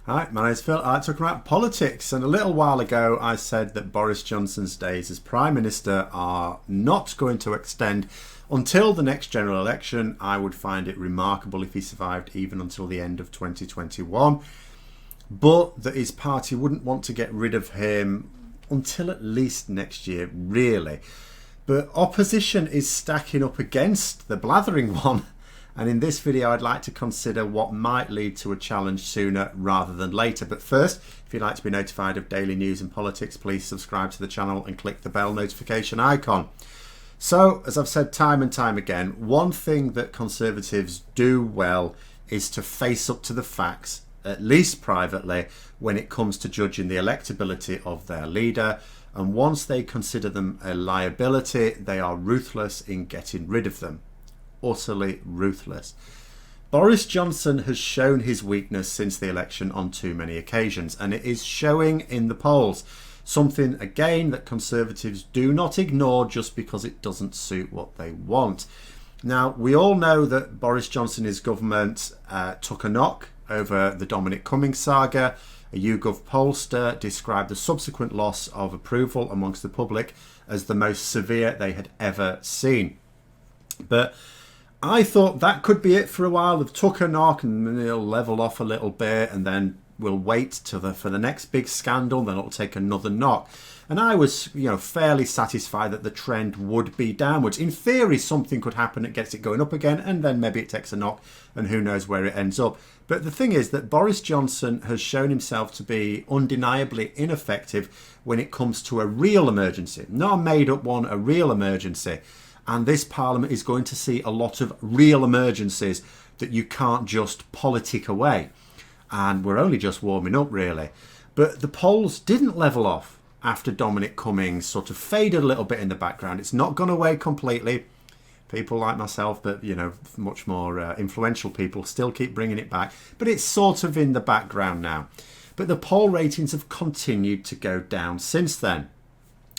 Hi, my name's Phil. I talk about politics, and a little while ago I said that Boris Johnson's days as Prime Minister are not going to extend until the next general election. I would find it remarkable if he survived even until the end of 2021, but that his party wouldn't want to get rid of him until at least next year, really. But opposition is stacking up against the blathering one. And in this video, I'd like to consider what might lead to a challenge sooner rather than later. But first, if you'd like to be notified of daily news and politics, please subscribe to the channel and click the bell notification icon. So, as I've said time and time again, one thing that Conservatives do well is to face up to the facts, at least privately, when it comes to judging the electability of their leader. And once they consider them a liability, they are ruthless in getting rid of them. Utterly ruthless. Boris Johnson has shown his weakness since the election on too many occasions, and it is showing in the polls. Something, again, that Conservatives do not ignore just because it doesn't suit what they want. Now, we all know that Boris Johnson and his government took a knock over the Dominic Cummings saga. A YouGov pollster described the subsequent loss of approval amongst the public as the most severe they had ever seen. But I thought that could be it for a while. They've took a knock and it'll level off a little bit, and then we'll wait for the next big scandal, then it'll take another knock. And I was, fairly satisfied that the trend would be downwards. In theory, something could happen that gets it going up again, and then maybe it takes a knock, and who knows where it ends up. But the thing is that Boris Johnson has shown himself to be undeniably ineffective when it comes to a real emergency. Not a made-up one, a real emergency. And this Parliament is going to see a lot of real emergencies that you can't just politic away. And we're only just warming up, really. But the polls didn't level off after Dominic Cummings sort of faded a little bit in the background. It's not gone away completely. People like myself, but, much more influential people still keep bringing it back. But it's sort of in the background now. But the poll ratings have continued to go down since then.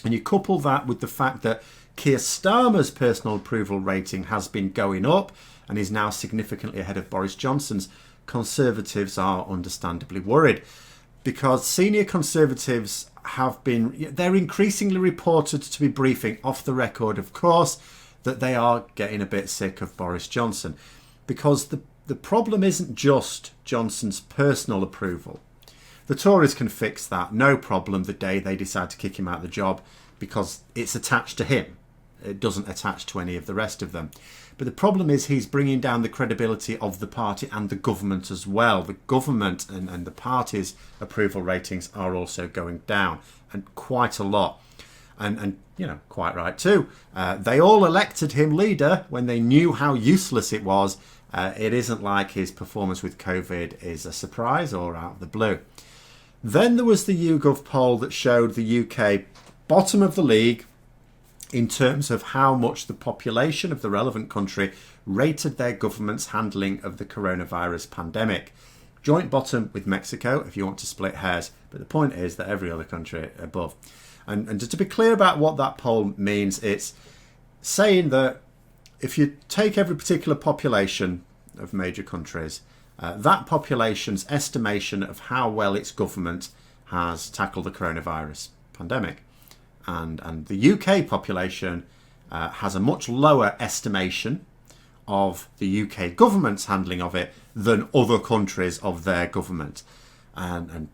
And you couple that with the fact that Keir Starmer's personal approval rating has been going up and is now significantly ahead of Boris Johnson's. Conservatives are understandably worried because senior Conservatives they're increasingly reported to be briefing off the record, of course, that they are getting a bit sick of Boris Johnson, because the problem isn't just Johnson's personal approval. The Tories can fix that, no problem, the day they decide to kick him out of the job, because it's attached to him. It doesn't attach to any of the rest of them. But the problem is he's bringing down the credibility of the party and the government as well. The government and the party's approval ratings are also going down, and quite a lot. And quite right too. They all elected him leader when they knew how useless it was. It isn't like his performance with COVID is a surprise or out of the blue. Then there was the YouGov poll that showed the UK bottom of the league in terms of how much the population of the relevant country rated their government's handling of the coronavirus pandemic. Joint bottom with Mexico, if you want to split hairs, but the point is that every other country above. And to be clear about what that poll means, it's saying that if you take every particular population of major countries, that population's estimation of how well its government has tackled the coronavirus pandemic. And the UK population has a much lower estimation of the UK government's handling of it than other countries of their government. And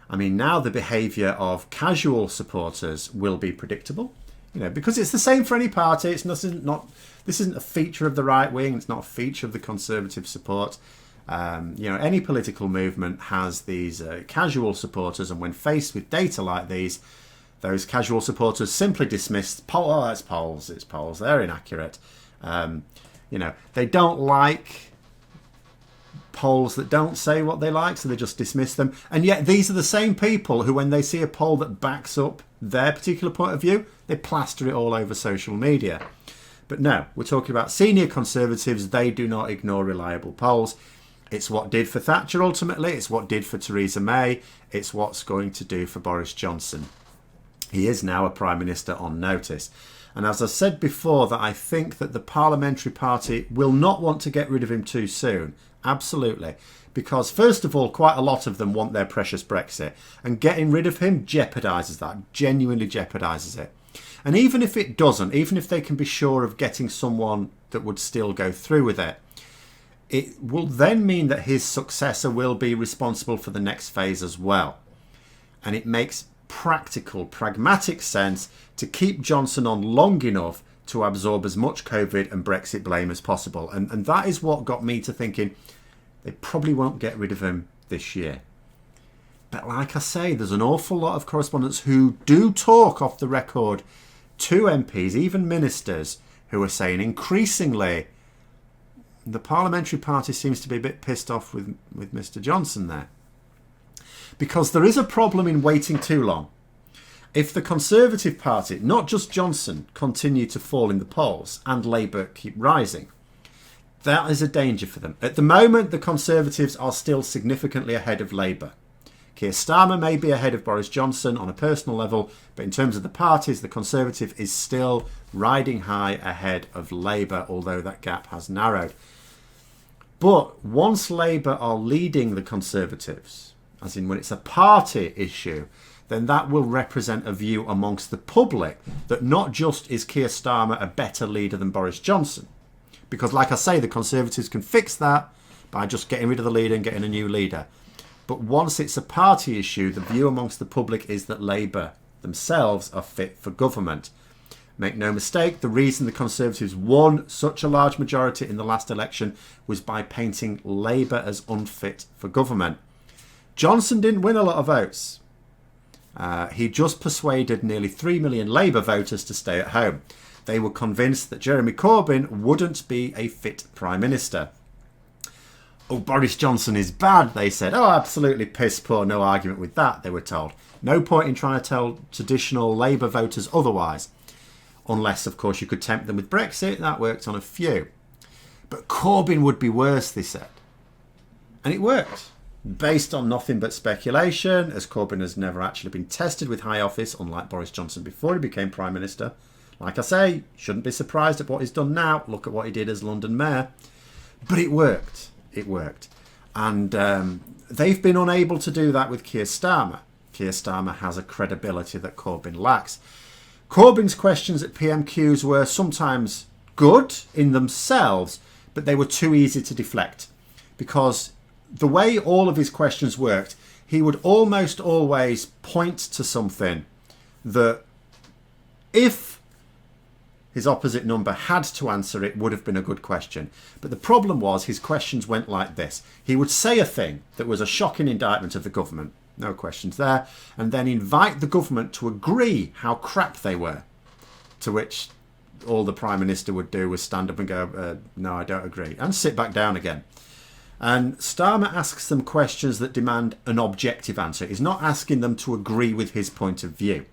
I mean, now the behaviour of casual supporters will be predictable, because it's the same for any party. This isn't a feature of the right wing. It's not a feature of the Conservative support. Any political movement has these casual supporters, and when faced with data like these, those casual supporters simply dismiss, it's polls, they're inaccurate. They don't like polls that don't say what they like, so they just dismiss them. And yet these are the same people who, when they see a poll that backs up their particular point of view, they plaster it all over social media. But no, we're talking about senior Conservatives. They do not ignore reliable polls. It's what did for Thatcher ultimately. It's what did for Theresa May. It's what's going to do for Boris Johnson. He is now a Prime Minister on notice. And as I said before, that I think that the Parliamentary Party will not want to get rid of him too soon. Absolutely. Because first of all, quite a lot of them want their precious Brexit. And getting rid of him jeopardises that, genuinely jeopardises it. And even if it doesn't, even if they can be sure of getting someone that would still go through with it, it will then mean that his successor will be responsible for the next phase as well. And it makes practical, pragmatic sense to keep Johnson on long enough to absorb as much COVID and Brexit blame as possible. And that is what got me to thinking they probably won't get rid of him this year. But like I say, there's an awful lot of correspondents who do talk off the record to MPs, even ministers, who are saying increasingly the Parliamentary Party seems to be a bit pissed off with Mr. Johnson there. Because there is a problem in waiting too long. If the Conservative Party, not just Johnson, continue to fall in the polls and Labour keep rising, that is a danger for them. At the moment, the Conservatives are still significantly ahead of Labour. Keir Starmer may be ahead of Boris Johnson on a personal level, but in terms of the parties, the Conservative is still riding high ahead of Labour, although that gap has narrowed. But once Labour are leading the Conservatives, as in when it's a party issue, then that will represent a view amongst the public that not just is Keir Starmer a better leader than Boris Johnson, because like I say, the Conservatives can fix that by just getting rid of the leader and getting a new leader. But once it's a party issue, the view amongst the public is that Labour themselves are fit for government. Make no mistake, the reason the Conservatives won such a large majority in the last election was by painting Labour as unfit for government. Johnson didn't win a lot of votes. He just persuaded nearly 3 million Labour voters to stay at home. They were convinced that Jeremy Corbyn wouldn't be a fit Prime Minister. Oh, Boris Johnson is bad, they said. Oh, absolutely piss poor, no argument with that, they were told. No point in trying to tell traditional Labour voters otherwise. Unless, of course, you could tempt them with Brexit. That worked on a few. But Corbyn would be worse, they said. And it worked. Based on nothing but speculation, as Corbyn has never actually been tested with high office, unlike Boris Johnson before he became Prime Minister. Like I say, shouldn't be surprised at what he's done now. Look at what he did as London Mayor. But it worked. It worked. And they've been unable to do that with Keir Starmer. Keir Starmer has a credibility that Corbyn lacks. Corbyn's questions at PMQs were sometimes good in themselves, but they were too easy to deflect. Because the way all of his questions worked, he would almost always point to something that if his opposite number had to answer it would have been a good question. But the problem was his questions went like this. He would say a thing that was a shocking indictment of the government. No questions there. And then invite the government to agree how crap they were. To which all the Prime Minister would do was stand up and go, no, I don't agree. And sit back down again. And Starmer asks them questions that demand an objective answer. He's not asking them to agree with his point of view.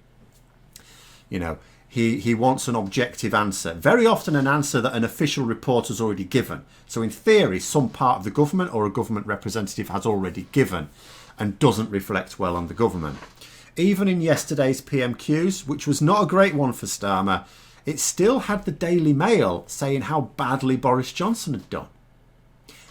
You know, he wants an objective answer. Very often an answer that an official report has already given. So in theory, some part of the government or a government representative has already given and doesn't reflect well on the government. Even in yesterday's PMQs, which was not a great one for Starmer, it still had the Daily Mail saying how badly Boris Johnson had done.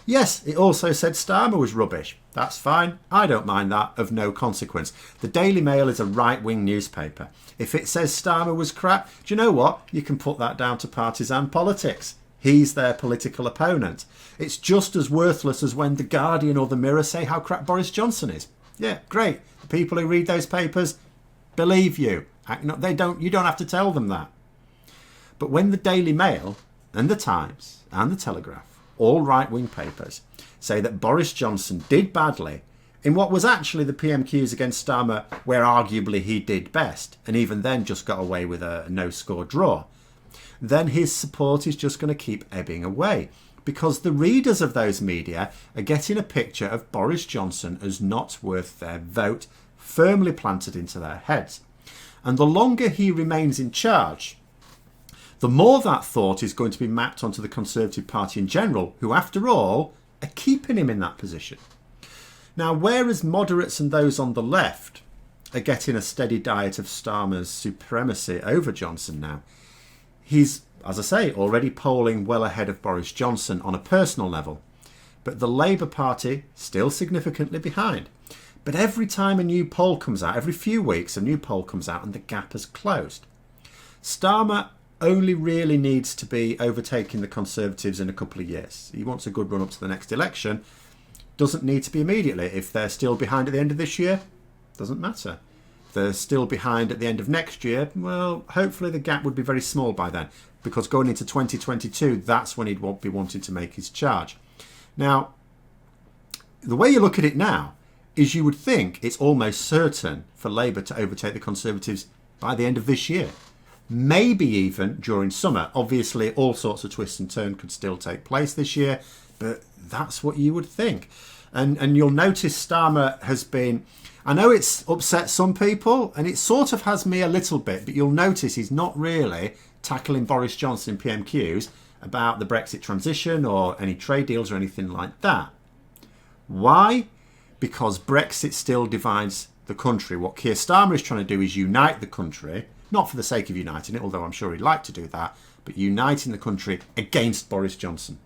Yes, it also said Starmer was rubbish. That's fine. I don't mind that, of no consequence. The Daily Mail is a right-wing newspaper. If it says Starmer was crap, do you know what? You can put that down to partisan politics. He's their political opponent. It's just as worthless as when The Guardian or The Mirror say how crap Boris Johnson is. Yeah, great. The people who read those papers believe you. You don't have to tell them that. But when the Daily Mail and the Times and the Telegraph, all right-wing papers, say that Boris Johnson did badly in what was actually the PMQs against Starmer, where arguably he did best, and even then just got away with a no-score draw, then his support is just going to keep ebbing away, because the readers of those media are getting a picture of Boris Johnson as not worth their vote, firmly planted into their heads. And the longer he remains in charge, the more that thought is going to be mapped onto the Conservative Party in general, who, after all, are keeping him in that position. Now, whereas moderates and those on the left are getting a steady diet of Starmer's supremacy over Johnson now, He's, as I say, already polling well ahead of Boris Johnson on a personal level. But the Labour Party still significantly behind. But every time a new poll comes out, every few weeks a new poll comes out and the gap has closed. Starmer only really needs to be overtaking the Conservatives in a couple of years. He wants a good run up to the next election. Doesn't need to be immediately. If they're still behind at the end of this year, doesn't matter. If they're still behind at the end of next year, well, hopefully the gap would be very small by then. Because going into 2022, that's when he'd be wanting to make his charge. Now, the way you look at it now is you would think it's almost certain for Labour to overtake the Conservatives by the end of this year. Maybe even during summer. Obviously, all sorts of twists and turns could still take place this year, but that's what you would think. And you'll notice Starmer has been... I know it's upset some people, and it sort of has me a little bit, but you'll notice he's not really tackling Boris Johnson in PMQs about the Brexit transition or any trade deals or anything like that. Why? Because Brexit still divides the country. What Keir Starmer is trying to do is unite the country, not for the sake of uniting it, although I'm sure he'd like to do that, but uniting the country against Boris Johnson.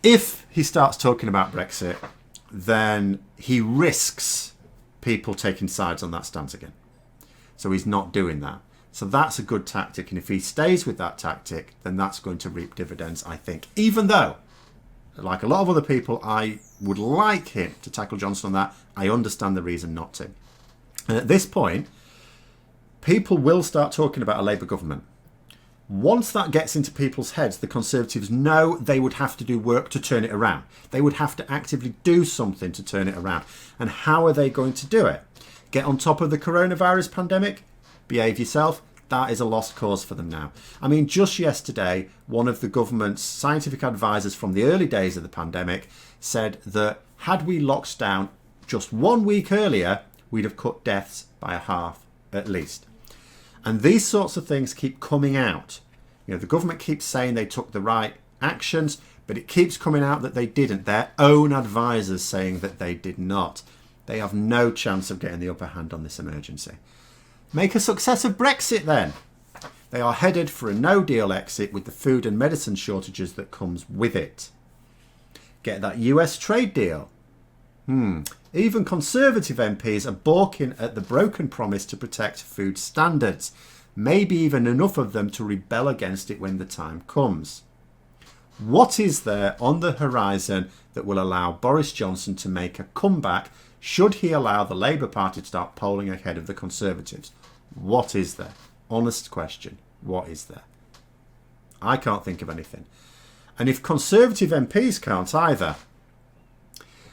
If he starts talking about Brexit, then he risks people taking sides on that stance again. So he's not doing that. So that's a good tactic. And if he stays with that tactic, then that's going to reap dividends, I think. Even though, like a lot of other people, I would like him to tackle Johnson on that. I understand the reason not to. And at this point, people will start talking about a Labour government. Once that gets into people's heads, the Conservatives know they would have to do work to turn it around. They would have to actively do something to turn it around. And how are they going to do it? Get on top of the coronavirus pandemic? Behave yourself? That is a lost cause for them now. I mean, just yesterday, one of the government's scientific advisors from the early days of the pandemic said that had we locked down just 1 week earlier, we'd have cut deaths by a half at least. And these sorts of things keep coming out. You know, the government keeps saying they took the right actions, but it keeps coming out that they didn't. Their own advisors saying that they did not. They have no chance of getting the upper hand on this emergency. Make a success of Brexit then. They are headed for a no-deal exit with the food and medicine shortages that comes with it. Get that US trade deal. Even Conservative MPs are balking at the broken promise to protect food standards. Maybe even enough of them to rebel against it when the time comes. What is there on the horizon that will allow Boris Johnson to make a comeback should he allow the Labour Party to start polling ahead of the Conservatives? What is there? Honest question. What is there? I can't think of anything. And if Conservative MPs can't either,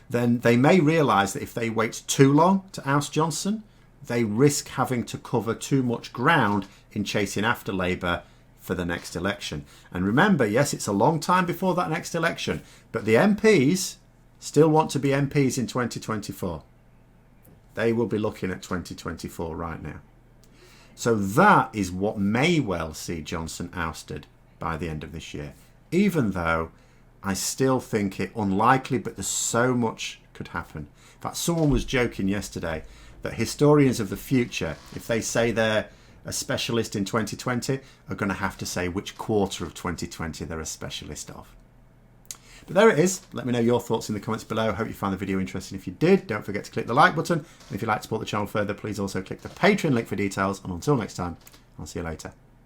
then they may realise that if they wait too long to oust Johnson, they risk having to cover too much ground in chasing after Labour for the next election. And remember, yes, it's a long time before that next election, but the MPs still want to be MPs in 2024. They will be looking at 2024 right now. So that is what may well see Johnson ousted by the end of this year, even though I still think it unlikely, but there's so much could happen. In fact, someone was joking yesterday that historians of the future, if they say they're a specialist in 2020, are going to have to say which quarter of 2020 they're a specialist of. But there it is. Let me know your thoughts in the comments below. Hope you found the video interesting. If you did, don't forget to click the like button. And if you'd like to support the channel further, please also click the Patreon link for details. And until next time, I'll see you later.